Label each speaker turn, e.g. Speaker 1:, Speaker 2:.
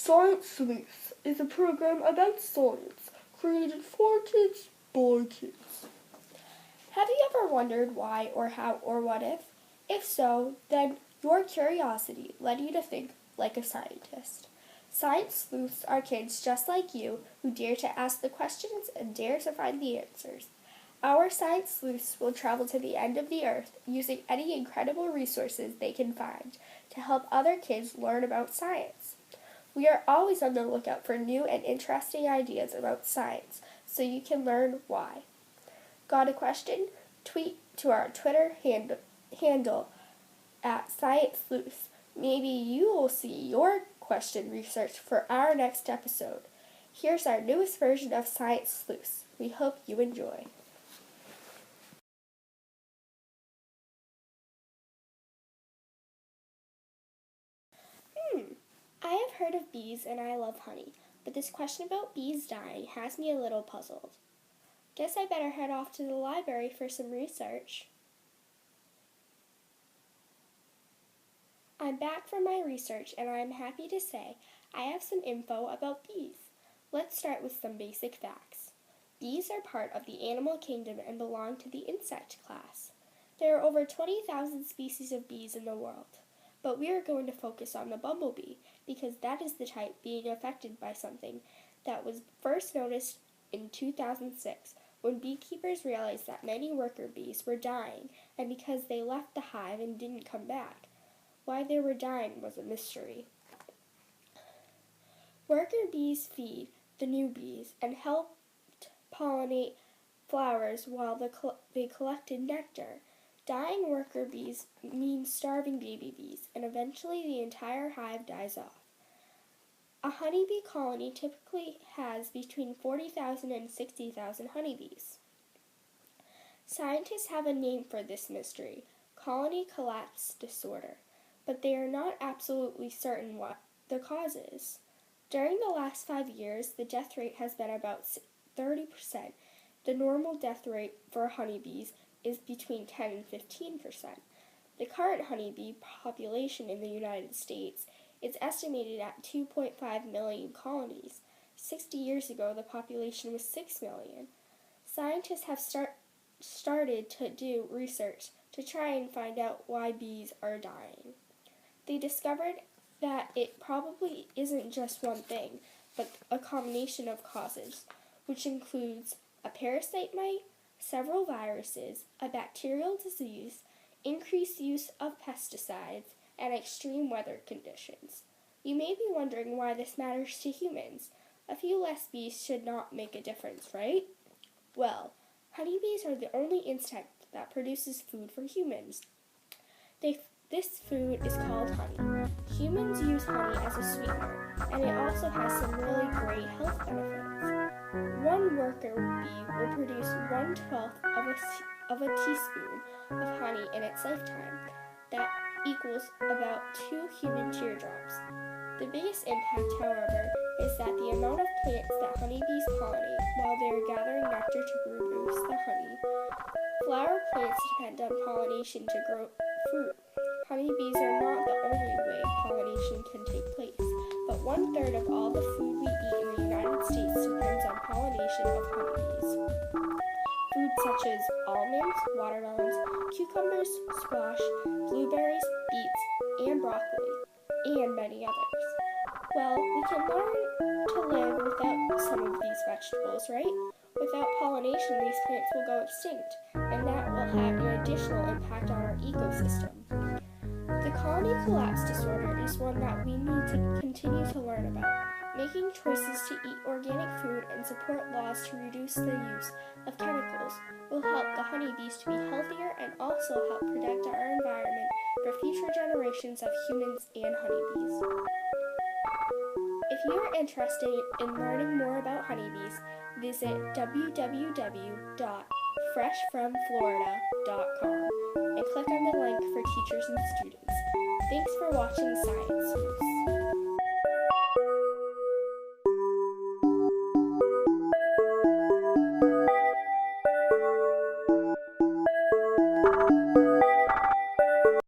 Speaker 1: Science Sleuths is a program about science created for kids by kids. Have you ever wondered why or how or what if? If so, then your curiosity led you to think like a scientist. Science sleuths are kids just like you who dare to ask the questions and dare to find the answers. Our science sleuths will travel to the end of the earth using any incredible resources they can find to help other kids learn about science. We are always on the lookout for new and interesting ideas about science so you can learn why. Got a question? Tweet to our Twitter handle at Science Sleuths. Maybe you will see your question researched for our next episode. Here's our newest version of Science Sleuths. We hope you enjoy. I have heard of bees and I love honey, but this question about bees dying has me a little puzzled. Guess I better head off to the library for some research. I'm back from my research and I'm happy to say I have some info about bees. Let's start with some basic facts. Bees are part of the animal kingdom and belong to the insect class. There are over 20,000 species of bees in the world, but we are going to focus on the bumblebee because that is the type being affected by something that was first noticed in 2006 when beekeepers realized that many worker bees were dying and because they left the hive and didn't come back. Why they were dying was a mystery. Worker bees feed the new bees and helped pollinate flowers while they collected nectar. Dying worker bees means starving baby bees, and eventually the entire hive dies off. A honeybee colony typically has between 40,000 and 60,000 honeybees. Scientists have a name for this mystery, colony collapse disorder, but they are not absolutely certain what the cause is. During the last 5 years, the death rate has been about 30%. The normal death rate for honeybees is between 10 and 15%. The current honeybee population in the United States is estimated at 2.5 million colonies. 60 years ago, the population was 6 million. Scientists have started to do research to try and find out why bees are dying. They discovered that it probably isn't just one thing, but a combination of causes, which includes a parasite mite, several viruses, a bacterial disease, increased use of pesticides, and extreme weather conditions. You may be wondering why this matters to humans. A few less bees should not make a difference, right? Well, honeybees are the only insect that produces food for humans. This food is called honey. Humans use honey as a sweetener, and it also has some really great health benefits. One worker bee will produce 1/12 of a teaspoon of honey in its lifetime. That equals about 2 human teardrops. The biggest impact, however, is that the amount of plants that honeybees pollinate while they are gathering nectar to produce the honey. Flower plants depend on pollination to grow fruit. Honeybees are not the only way pollination can take place, but 1/3 of all the food we eat in the United States depends on pollination of honeybees. Foods such as almonds, watermelons, cucumbers, squash, blueberries, beets, and broccoli, and many others. Well, we can learn to live without some of these vegetables, right? Without pollination, these plants will go extinct, and that will have an additional impact on our ecosystem. The colony collapse disorder is one that we need to continue to learn about. Making choices to eat organic food and support laws to reduce the use of chemicals will help the honeybees to be healthier and also help protect our environment for future generations of humans and honeybees. If you are interested in learning more about honeybees, visit www.freshfromflorida.com and click on the link for teachers and students. Thanks for watching Science Sleuths.